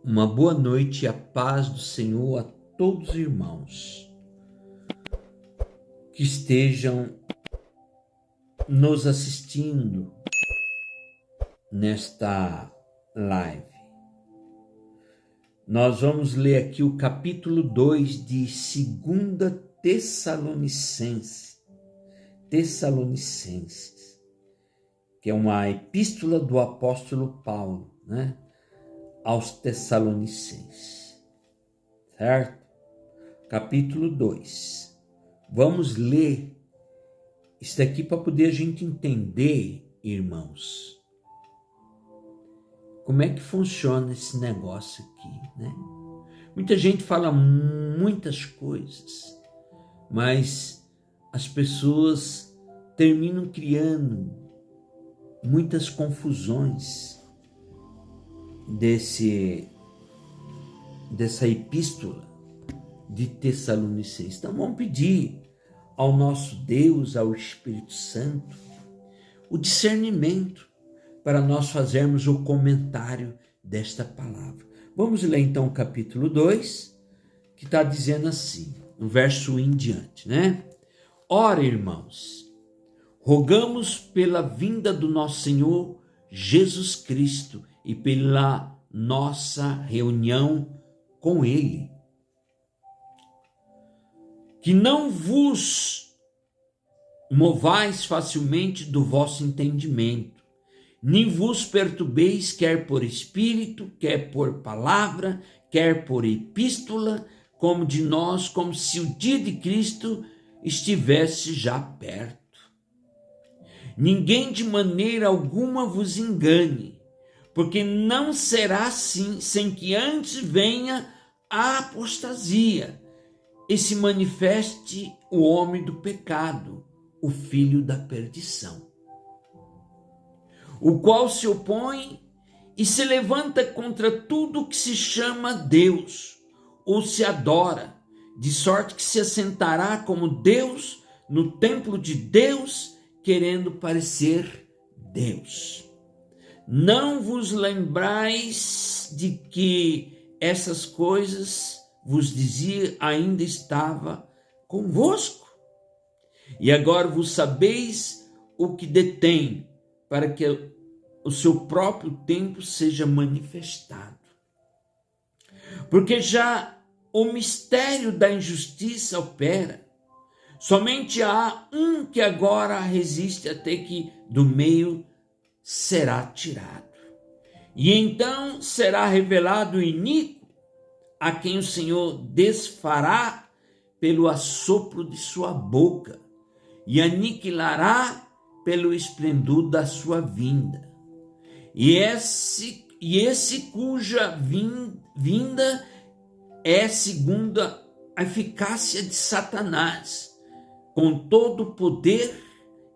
Uma boa noite e a paz do Senhor a todos os irmãos que estejam nos assistindo nesta live. Nós vamos ler aqui o capítulo 2 de 2 Tessalonicenses, que é uma epístola do apóstolo Paulo, aos Tessalonicenses, certo? Capítulo 2. Vamos ler isso aqui para poder a gente entender, irmãos, como é que funciona esse negócio aqui, né? Muita gente fala muitas coisas, mas as pessoas terminam criando muitas confusões dessa epístola de Tessalonicenses. Então vamos pedir ao nosso Deus, ao Espírito Santo, o discernimento para nós fazermos o comentário desta palavra. Vamos ler então o capítulo 2, que está dizendo assim, no verso 1 em diante, Ora, irmãos, rogamos pela vinda do nosso Senhor Jesus Cristo e pela nossa reunião com Ele, que não vos movais facilmente do vosso entendimento, nem vos perturbeis quer por espírito, quer por palavra, quer por epístola, como de nós, como se o dia de Cristo estivesse já perto. Ninguém de maneira alguma vos engane, porque não será assim sem que antes venha a apostasia e se manifeste o homem do pecado, o filho da perdição, o qual se opõe e se levanta contra tudo que se chama Deus ou se adora, de sorte que se assentará como Deus no templo de Deus, querendo parecer Deus. Não vos lembrais de que essas coisas vos dizia ainda estava convosco? E agora vos sabeis o que detém, para que o seu próprio tempo seja manifestado. Porque já o mistério da injustiça opera. Somente há um que agora resiste até que do meio será tirado. E então será revelado o iníquo, a quem o Senhor desfará pelo assopro de sua boca e aniquilará pelo esplendor da sua vinda. E esse cuja vinda é segundo a eficácia de Satanás, com todo o poder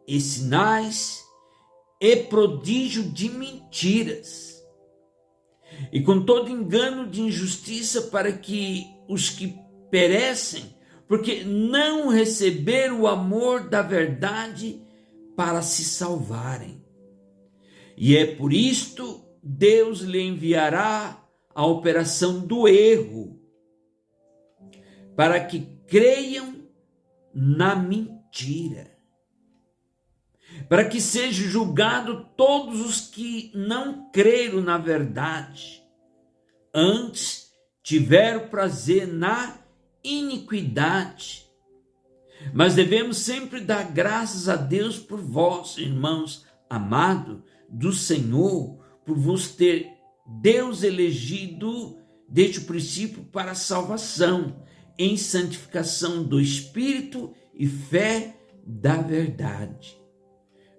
e sinais e prodígio de mentiras, e com todo engano de injustiça, para que os que perecem, porque não receberam o amor da verdade para se salvarem. E é por isto Deus lhe enviará a operação do erro, para que creiam na mentira, para que seja julgado todos os que não creram na verdade, antes tiveram prazer na iniquidade. Mas devemos sempre dar graças a Deus por vós, irmãos amados do Senhor, por vos ter Deus elegido desde o princípio para a salvação, em santificação do Espírito e fé da verdade,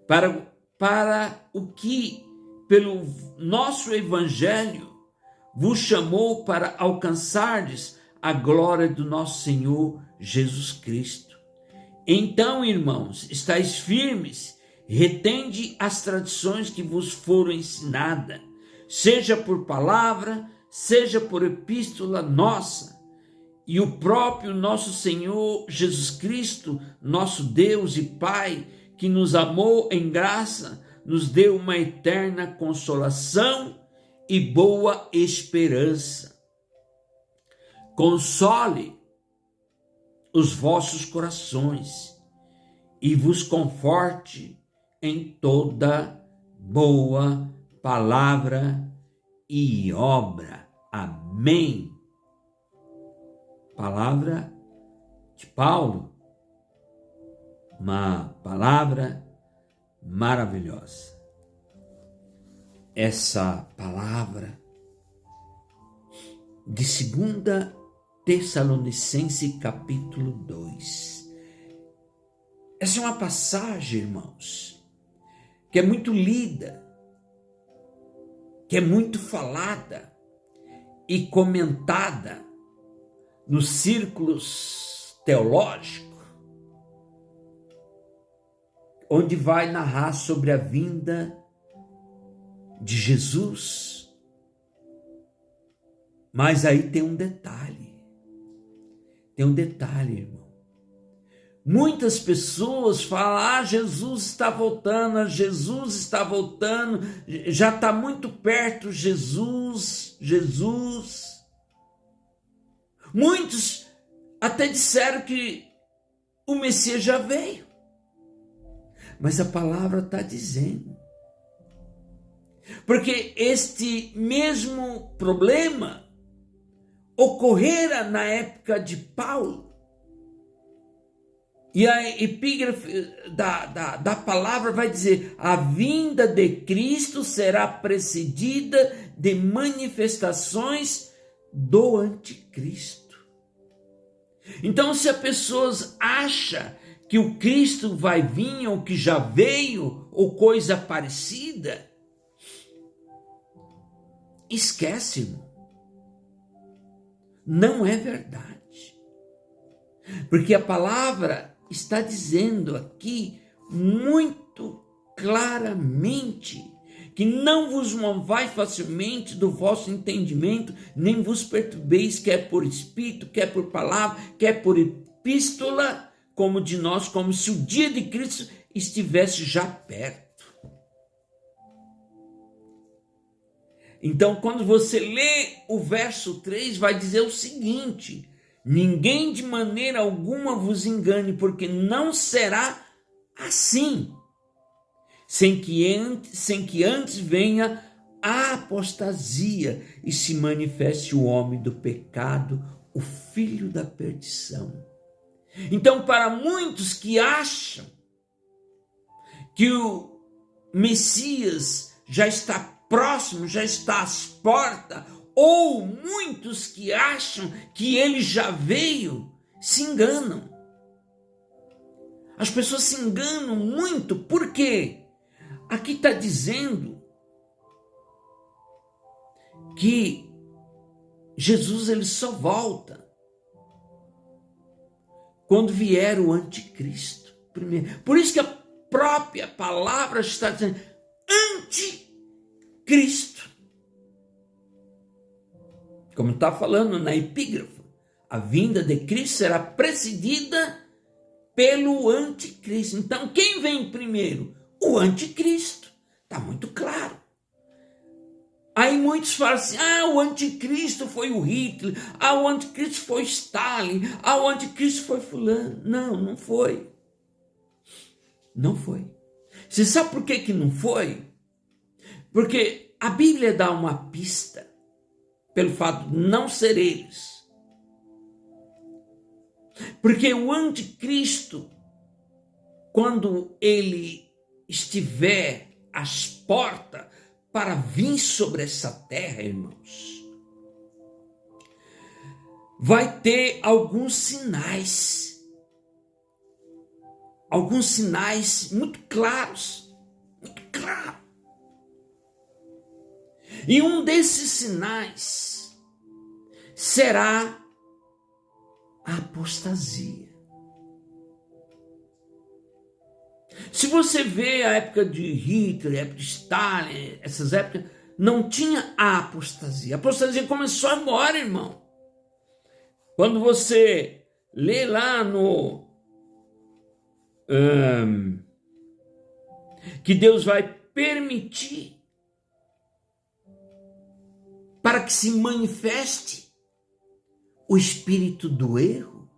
para o que, pelo nosso Evangelho, vos chamou para alcançardes a glória do nosso Senhor Jesus Cristo. Então, irmãos, estáis firmes, retende as tradições que vos foram ensinadas, seja por palavra, seja por epístola nossa, e o próprio nosso Senhor Jesus Cristo, nosso Deus e Pai, que nos amou em graça, nos deu uma eterna consolação e boa esperança. Console os vossos corações e vos conforte em toda boa palavra e obra. Amém. Palavra de Paulo, uma palavra maravilhosa. Essa palavra de 2 Tessalonicenses capítulo 2. Essa é uma passagem, irmãos, que é muito lida, que é muito falada e comentada nos círculos teológicos, onde vai narrar sobre a vinda de Jesus. Mas aí tem um detalhe, irmão. Muitas pessoas falam, Jesus está voltando, Jesus está voltando, já está muito perto, Jesus. Muitos até disseram que o Messias já veio. Mas a palavra está dizendo. Porque este mesmo problema ocorrera na época de Paulo. E a epígrafe da palavra vai dizer: a vinda de Cristo será precedida de manifestações do anticristo. Então, se as pessoas acham que o Cristo vai vir, ou que já veio, ou coisa parecida, esquece, irmão. Não é verdade. Porque a palavra está dizendo aqui muito claramente que não vos movais facilmente do vosso entendimento, nem vos perturbeis, quer por espírito, quer por palavra, quer por epístola, como de nós, como se o dia de Cristo estivesse já perto. Então, quando você lê o verso 3, vai dizer o seguinte: ninguém de maneira alguma vos engane, porque não será assim, sem que antes venha a apostasia e se manifeste o homem do pecado, o filho da perdição. Então, para muitos que acham que o Messias já está próximo, já está às portas, ou muitos que acham que ele já veio, se enganam. As pessoas se enganam muito, por quê? Aqui está dizendo que Jesus ele só volta quando vier o anticristo. Primeiro. Por isso que a própria palavra está dizendo anticristo. Como está falando na epígrafe, a vinda de Cristo será precedida pelo anticristo. Então, quem vem primeiro? O anticristo. Está muito claro. Aí muitos falam assim, o anticristo foi o Hitler, o anticristo foi Stalin, o anticristo foi fulano. Não, não foi. Não foi. Você sabe por que não foi? Porque a Bíblia dá uma pista pelo fato de não ser eles. Porque o anticristo, quando ele estiver às portas para vir sobre essa terra, irmãos, vai ter alguns sinais muito claros, E um desses sinais será a apostasia. Se você vê a época de Hitler, a época de Stalin, essas épocas, não tinha a apostasia. A apostasia começou agora, irmão. Quando você lê lá no que Deus vai permitir para que se manifeste o espírito do erro.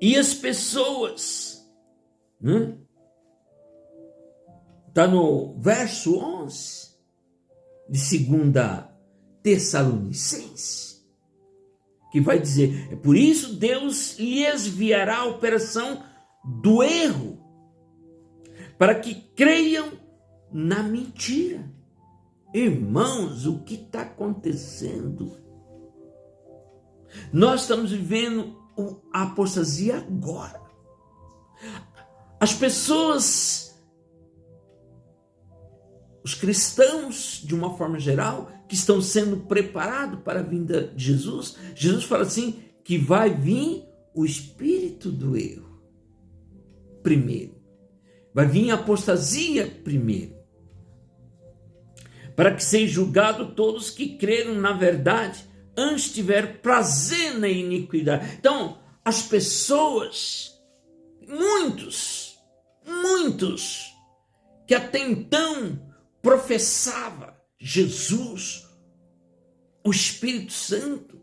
E as pessoas, né? Está no verso 11 de 2 Tessalonicenses, que vai dizer: é por isso Deus lhes enviará a operação do erro, para que creiam na mentira. Irmãos, o que está acontecendo? Nós estamos vivendo a apostasia agora. As pessoas, os cristãos, de uma forma geral, que estão sendo preparados para a vinda de Jesus, Jesus fala assim, que vai vir o espírito do erro primeiro. Vai vir a apostasia primeiro. Para que sejam julgados todos que creram na verdade, antes tiver prazer na iniquidade. Então, as pessoas, muitos, que até então professava Jesus, o Espírito Santo,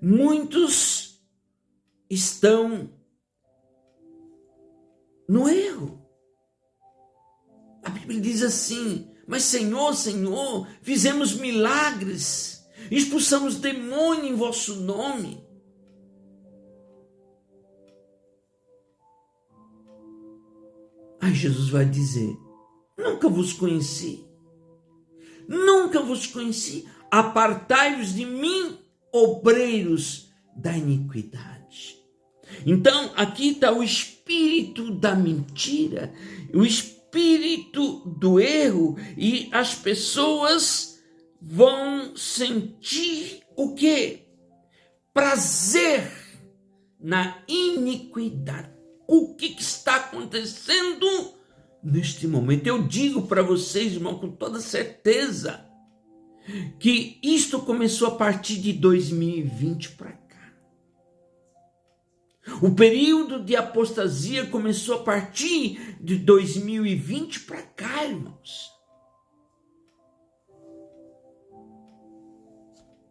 muitos estão no erro. A Bíblia diz assim: mas Senhor, Senhor, fizemos milagres, expulsamos demônio em vosso nome. Aí Jesus vai dizer: nunca vos conheci, apartai-vos de mim, obreiros da iniquidade. Então, aqui está o espírito da mentira, o espírito do erro, e as pessoas vão sentir o quê? Prazer na iniquidade. O que está acontecendo neste momento? Eu digo para vocês, irmão, com toda certeza, que isto começou a partir de 2020 para cá. O período de apostasia começou a partir de 2020 para cá, irmãos.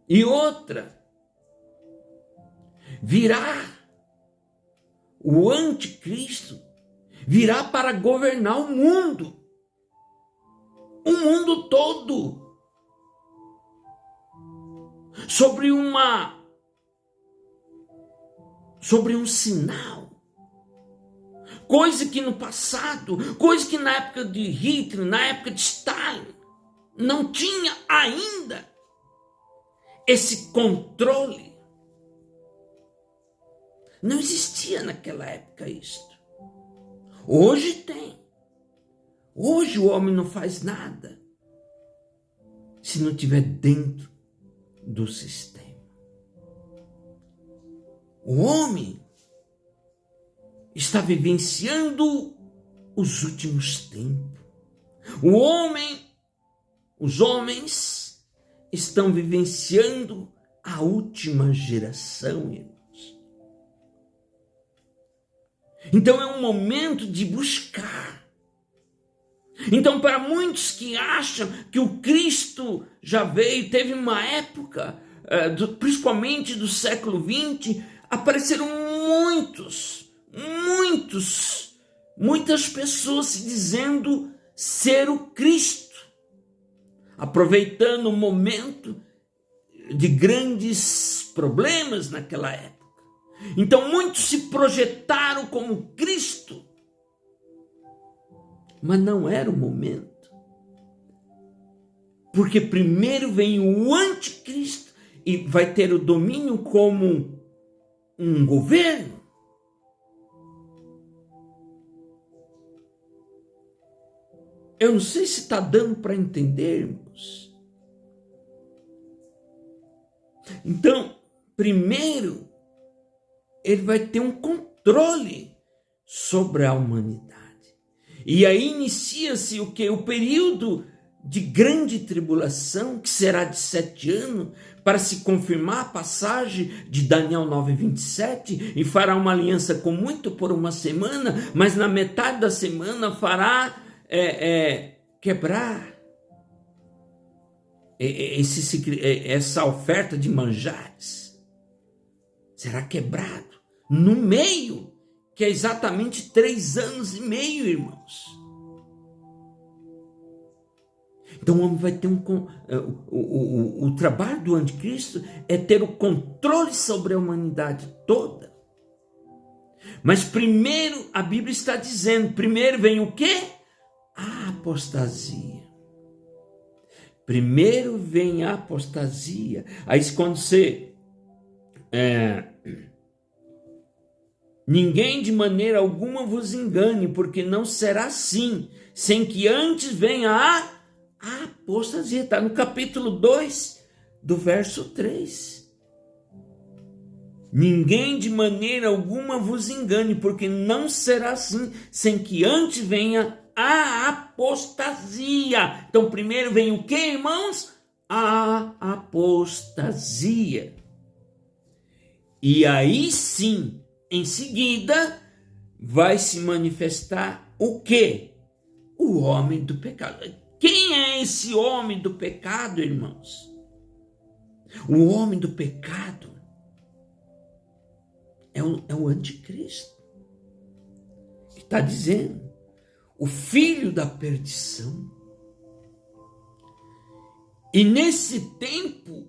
E outra, virá o anticristo, virá para governar o mundo todo, sobre um sinal, coisa que no passado, coisa que na época de Hitler, na época de Stalin, não tinha ainda esse controle. Não existia naquela época isto. Hoje tem. Hoje o homem não faz nada se não estiver dentro do sistema. O homem está vivenciando os últimos tempos. Os homens estão vivenciando a última geração, irmãos. Então é um momento de buscar. Então, para muitos que acham que o Cristo já veio, teve uma época, principalmente do século XX, apareceram muitas pessoas se dizendo ser o Cristo, aproveitando o momento de grandes problemas naquela época. Então muitos se projetaram como Cristo, mas não era o momento, porque primeiro vem o anticristo e vai ter o domínio como um governo. Eu não sei se está dando para entendermos. Então, primeiro, ele vai ter um controle sobre a humanidade. E aí inicia-se o que? O período de grande tribulação, que será de 7 anos, para se confirmar a passagem de Daniel 9:27, e fará uma aliança com muito por uma semana, mas na metade da semana fará quebrar essa oferta de manjares será quebrado no meio, que é exatamente 3 anos e meio, irmãos. Então o homem vai ter o trabalho do anticristo é ter o controle sobre a humanidade toda. Mas primeiro, a Bíblia está dizendo, primeiro vem o quê? A apostasia. Primeiro vem a apostasia. Aí quando você... ninguém de maneira alguma vos engane, porque não será assim, sem que antes venha a apostasia. Está no capítulo 2, do verso 3. Ninguém de maneira alguma vos engane, porque não será assim, sem que antes venha a apostasia. Então primeiro vem o que, irmãos? A apostasia. E aí sim, em seguida, vai se manifestar o quê? O homem do pecado. Quem é esse homem do pecado, irmãos? O homem do pecado é o anticristo. Está dizendo, o filho da perdição. E nesse tempo,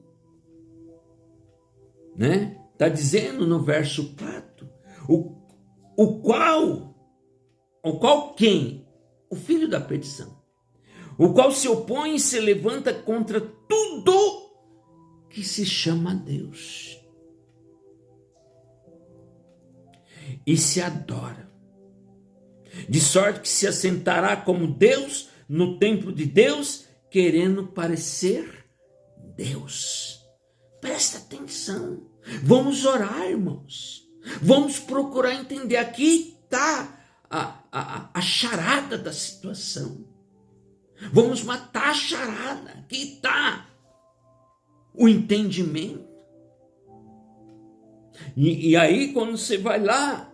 né? Está dizendo no verso 4, o qual quem? O filho da perdição. O qual se opõe e se levanta contra tudo que se chama Deus. E se adora. De sorte que se assentará como Deus no templo de Deus, querendo parecer Deus. Presta atenção. Vamos orar, irmãos. Vamos procurar entender. Aqui está a charada da situação. Vamos matar a charada. Aqui está o entendimento. E aí, quando você vai lá,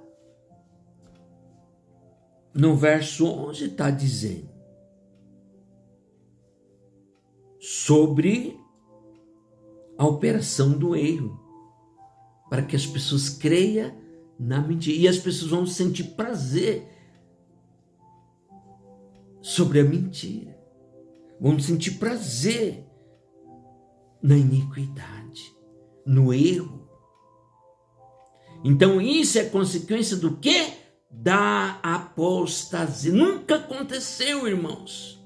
no verso 11 está dizendo sobre a operação do erro, para que as pessoas creiam na mentira, e as pessoas vão sentir prazer sobre a mentira, vão sentir prazer na iniquidade, no erro. Então isso é consequência do quê? Da apostasia. Nunca aconteceu, irmãos,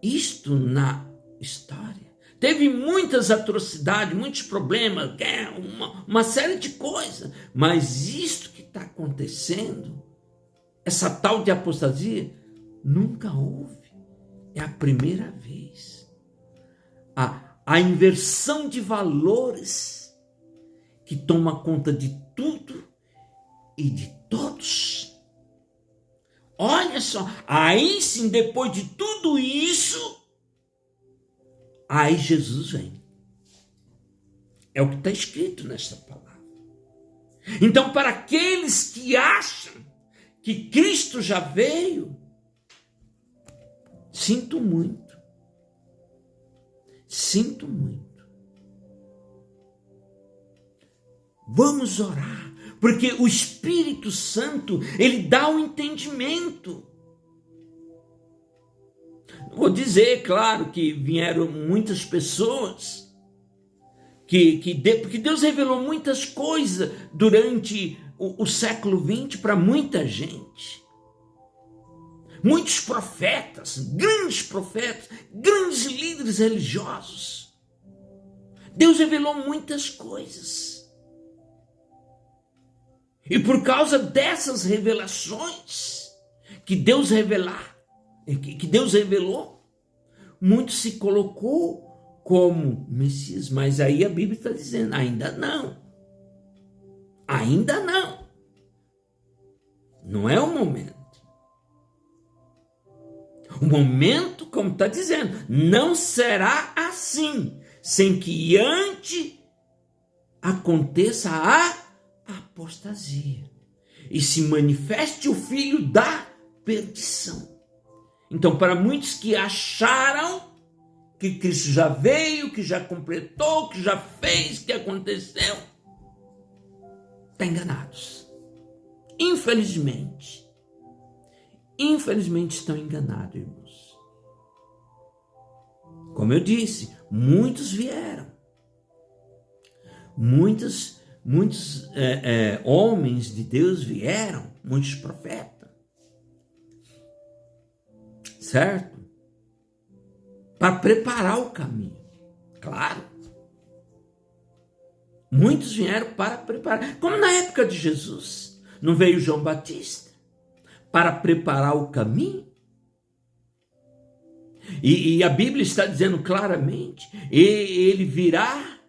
isto na história. Teve muitas atrocidades, muitos problemas, uma série de coisas. Mas isto que está acontecendo, essa tal de apostasia, nunca houve. É a primeira vez. A inversão de valores que toma conta de tudo e de todos. Olha só, aí sim, depois de tudo isso, aí Jesus vem. É o que está escrito nesta palavra. Então, para aqueles que acham que Cristo já veio, sinto muito. Sinto muito. Vamos orar, porque o Espírito Santo, ele dá o entendimento. Vou dizer, claro, que vieram muitas pessoas, porque Deus revelou muitas coisas durante o século XX para muita gente. Muitos profetas, grandes líderes religiosos. Deus revelou muitas coisas. E por causa dessas revelações que Deus revelou, muito se colocou como Messias. Mas aí a Bíblia está dizendo, ainda não. Ainda não. Não é o momento. O momento, como está dizendo, não será assim, sem que antes aconteça a apostasia e se manifeste o filho da perdição. Então, para muitos que acharam que Cristo já veio, que já completou, que já fez, que aconteceu. Estão enganados. Infelizmente. Infelizmente estão enganados, irmãos. Como eu disse, muitos vieram. Muitos homens de Deus vieram, muitos profetas. Certo? Para preparar o caminho. Claro. Muitos vieram para preparar. Como na época de Jesus. Não veio João Batista para preparar o caminho? E a Bíblia está dizendo claramente, ele virá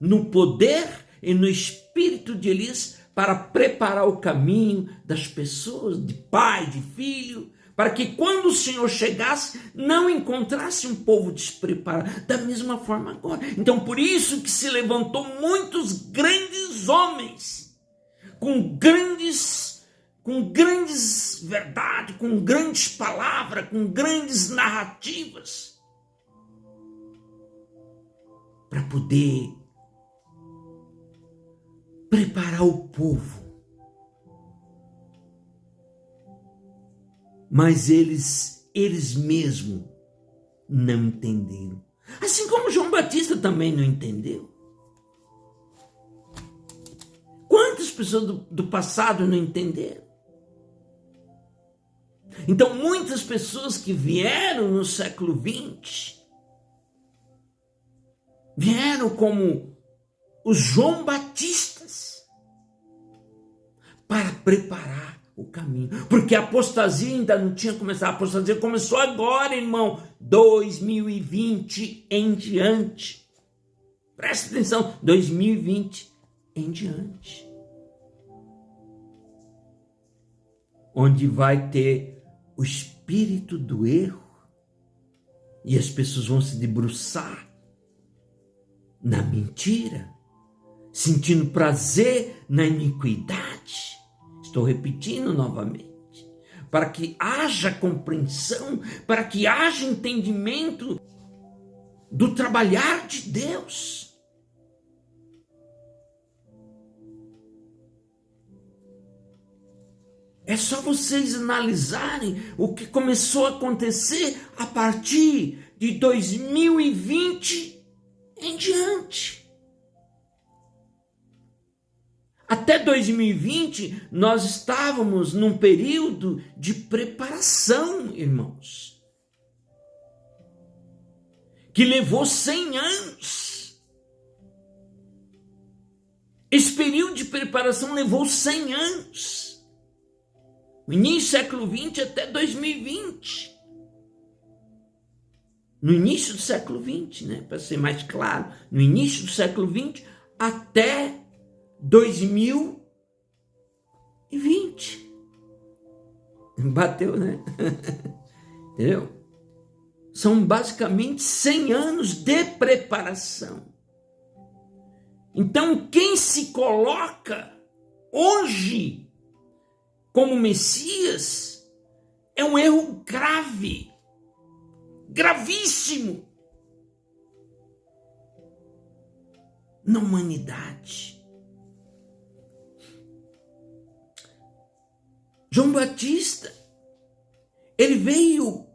no poder e no espírito de Elias para preparar o caminho das pessoas, de pai, de filho, para que quando o Senhor chegasse, não encontrasse um povo despreparado. Da mesma forma agora. Então, por isso que se levantou muitos grandes homens, com grandes verdades, com grandes palavras, com grandes narrativas, para poder preparar o povo. Mas eles mesmos não entenderam. Assim como João Batista também não entendeu. Quantas pessoas do passado não entenderam? Então, muitas pessoas que vieram no século XX, vieram como os João Batistas, para preparar o caminho. Porque a apostasia ainda não tinha começado. A apostasia começou agora, irmão. 2020 em diante. Presta atenção. 2020 em diante. Onde vai ter o espírito do erro. E as pessoas vão se debruçar na mentira. Sentindo prazer na iniquidade. Estou repetindo novamente. Para que haja compreensão, para que haja entendimento do trabalhar de Deus. É só vocês analisarem o que começou a acontecer a partir de 2020 em diante. Até 2020, nós estávamos num período de preparação, irmãos, que levou 100 anos. Esse período de preparação levou 100 anos. O início do século XX até 2020. No início do século XX, né? Para ser mais claro, no início do século XX até 2020. Bateu, né? Entendeu? São basicamente 100 anos de preparação. Então, quem se coloca hoje como Messias é um erro grave, gravíssimo na humanidade. João Batista, ele veio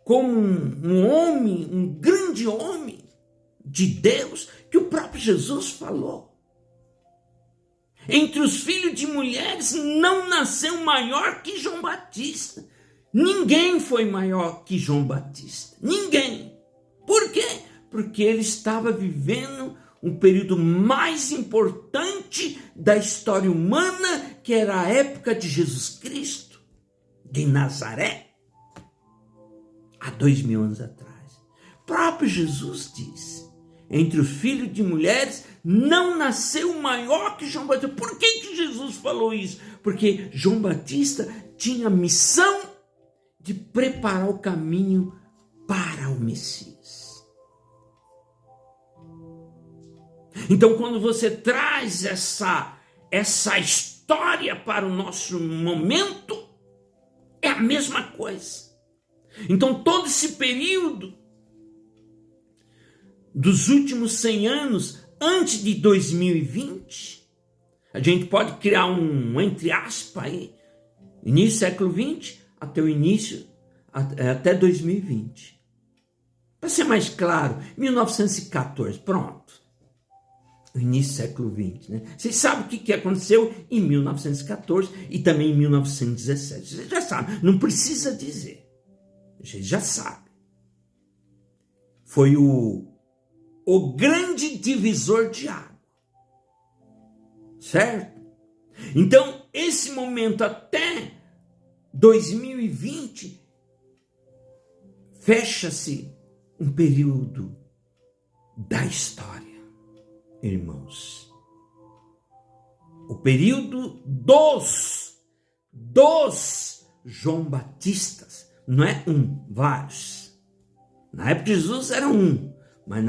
como um homem, um grande homem de Deus, que o próprio Jesus falou. Entre os filhos de mulheres não nasceu maior que João Batista. Ninguém foi maior que João Batista. Ninguém. Por quê? Porque ele estava vivendo um período mais importante da história humana, que era a época de Jesus Cristo, de Nazaré, há 2000 anos atrás. O próprio Jesus disse, entre os filhos de mulheres não nasceu maior que João Batista. Por que Jesus falou isso? Porque João Batista tinha a missão de preparar o caminho para o Messias. Então, quando você traz essa história para o nosso momento, é a mesma coisa. Então, todo esse período dos últimos 100 anos antes de 2020. A gente pode criar entre aspas aí, início do século 20 até o início, até 2020. Para ser mais claro, 1914, pronto. O início do século 20, né? Vocês sabem o que aconteceu em 1914 e também em 1917. Vocês já sabem, não precisa dizer. Vocês já sabem. Foi o grande divisor de água. Certo? Então, esse momento até 2020, fecha-se um período da história, irmãos. O período dos João Batistas. Não é vários. Na época de Jesus era mas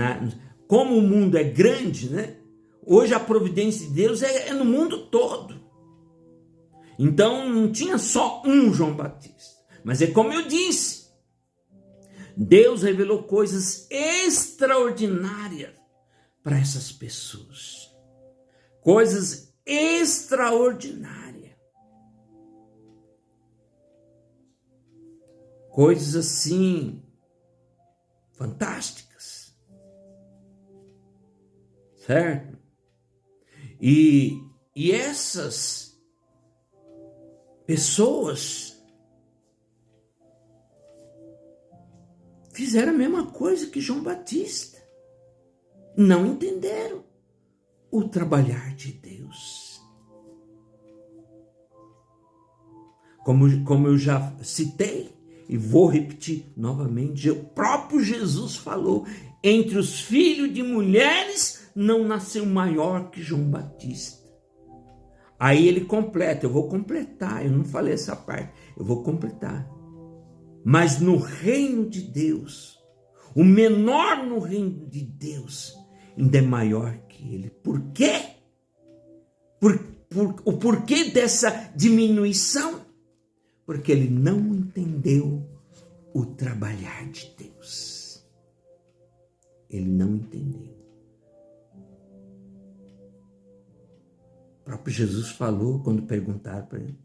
como o mundo é grande, né? Hoje a providência de Deus é no mundo todo. Então não tinha só um João Batista. Mas é como eu disse, Deus revelou coisas extraordinárias para essas pessoas. Coisas extraordinárias. Coisas assim, fantásticas. Certo? E essas pessoas fizeram a mesma coisa que João Batista. Não entenderam o trabalhar de Deus. Como eu já citei, e vou repetir novamente, o próprio Jesus falou, entre os filhos de mulheres não nasceu maior que João Batista. Aí ele completa, eu vou completar, eu não falei essa parte, eu vou completar. Mas no reino de Deus, o menor no reino de Deus ainda é maior que ele. Por quê? O porquê dessa diminuição? Porque ele não entendeu o trabalhar de Deus. Ele não entendeu. O próprio Jesus falou quando perguntaram para ele: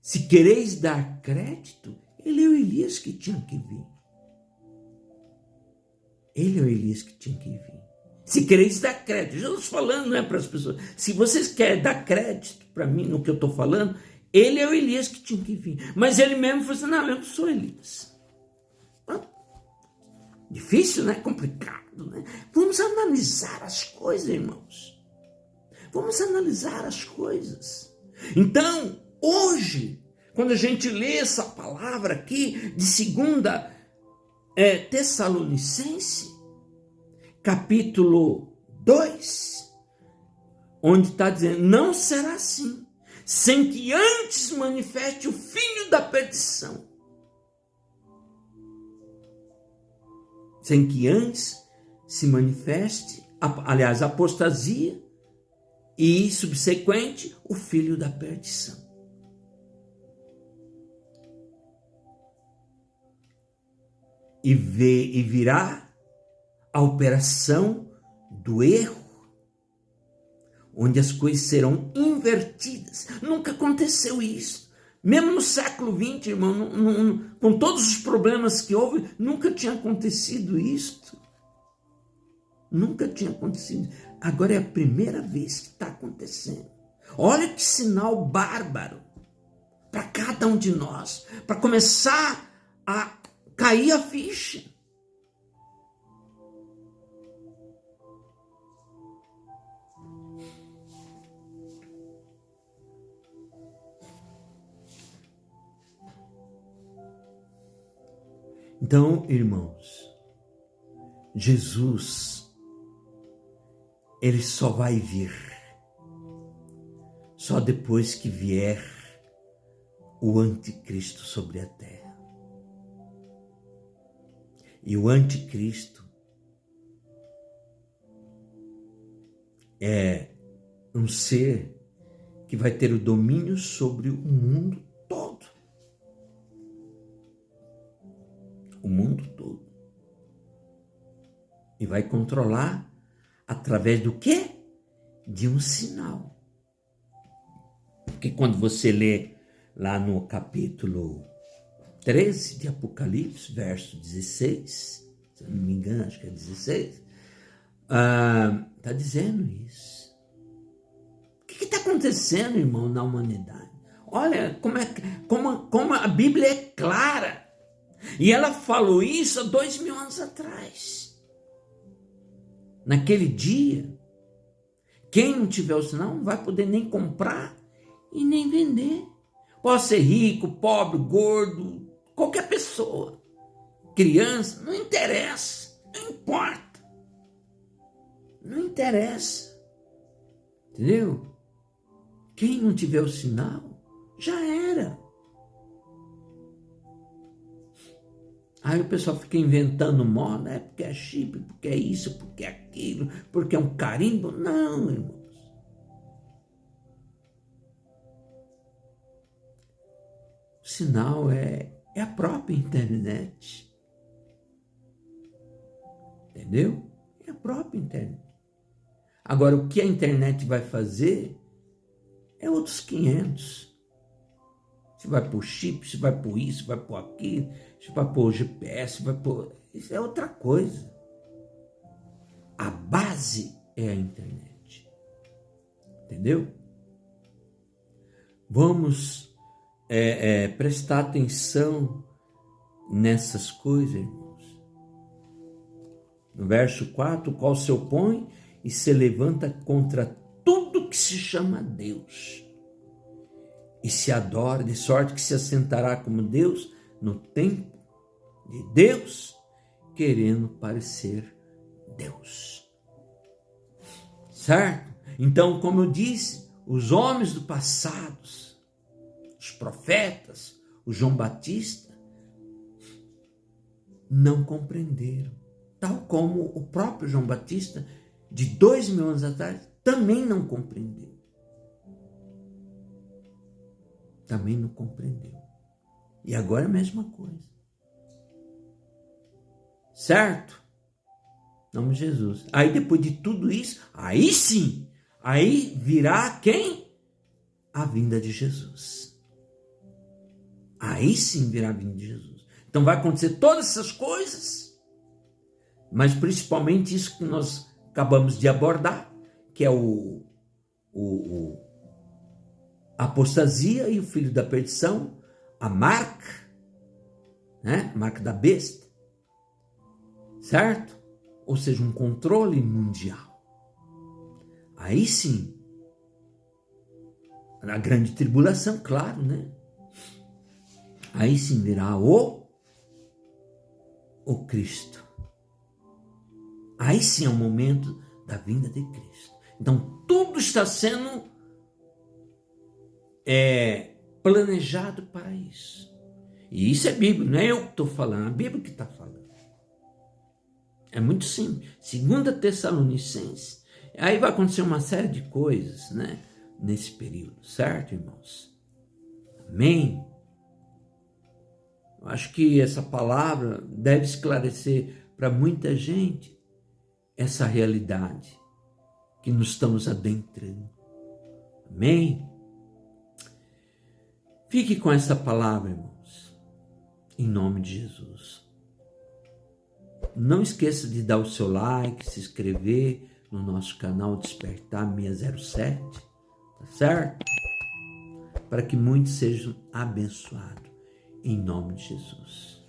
se quereis dar crédito, ele é o Elias que tinha que vir. Ele é o Elias que tinha que vir. Se quereis dar crédito, Jesus falando, não é para as pessoas. Se vocês querem dar crédito para mim no que eu estou falando, ele é o Elias que tinha que vir. Mas ele mesmo falou assim: não, eu não sou Elias. Difícil, né? Complicado, né? Vamos analisar as coisas, irmãos. Vamos analisar as coisas. Então, hoje, quando a gente lê essa palavra aqui de 2 Tessalonicense, capítulo 2, onde está dizendo: não será assim, sem que antes manifeste o filho da perdição. Sem que antes se manifeste, aliás, a apostasia e subsequente o filho da perdição. E virá a operação do erro, onde as coisas serão invertidas. Nunca aconteceu isso. Mesmo no século XX, irmão, com todos os problemas que houve, nunca tinha acontecido isto. Nunca tinha acontecido. Agora é a primeira vez que está acontecendo. Olha que sinal bárbaro para cada um de nós, para começar a cair a ficha. Então, irmãos, Jesus, ele só vai vir só depois que vier o anticristo sobre a terra. E o anticristo é um ser que vai ter o domínio sobre o mundo todo. O mundo todo. E vai controlar através do quê? De um sinal. Porque quando você lê lá no capítulo 13 de Apocalipse, verso 16, se eu não me engano, acho que é 16, está dizendo isso. O que está acontecendo, irmão, na humanidade? Olha como a Bíblia é clara. E ela falou isso há 2000 anos atrás. Naquele dia, quem não tiver o sinal não vai poder nem comprar e nem vender. Pode ser rico, pobre, gordo, qualquer pessoa, criança, não interessa, não importa. Não interessa. Entendeu? Quem não tiver o sinal, já era. Aí o pessoal fica inventando moda, porque é chip, porque é isso, porque é aquilo, porque é um carimbo. Não, irmãos. O sinal é a própria internet. Entendeu? É a própria internet. Agora, o que a internet vai fazer é outros 500. Você vai pôr chip, você vai pôr isso, vai pôr aquilo, você vai pôr GPS, vai pôr... Isso é outra coisa. A base é a internet. Entendeu? Vamos prestar atenção nessas coisas, irmãos. No verso 4, o qual se opõe e se levanta contra tudo que se chama Deus. E se adora, de sorte que se assentará como Deus no templo de Deus, querendo parecer Deus. Certo? Então, como eu disse, os homens do passado, os profetas, o João Batista, não compreenderam. Tal como o próprio João Batista, de 2000 anos atrás, também não compreendeu. Também não compreendeu. E agora é a mesma coisa. Certo? Em nome de Jesus. Aí depois de tudo isso, aí sim, aí virá quem? A vinda de Jesus. Aí sim virá a vinda de Jesus. Então vai acontecer todas essas coisas, mas principalmente isso que nós acabamos de abordar, que é a apostasia e o filho da perdição, a marca, né? A marca da besta, certo? Ou seja, um controle mundial. Aí sim, a grande tribulação, claro, né? Aí sim virá o Cristo. Aí sim é o momento da vinda de Cristo. Então tudo está sendo planejado para isso. E isso é Bíblia, não é eu que estou falando, é a Bíblia que está falando. É muito simples. 2 Tessalonicenses. Aí vai acontecer uma série de coisas, né? Nesse período, certo, irmãos? Amém? Eu acho que essa palavra deve esclarecer para muita gente essa realidade que nos estamos adentrando. Amém? Fique com essa palavra, irmãos, em nome de Jesus. Não esqueça de dar o seu like, se inscrever no nosso canal Despertar 607, tá certo? Para que muitos sejam abençoados, em nome de Jesus.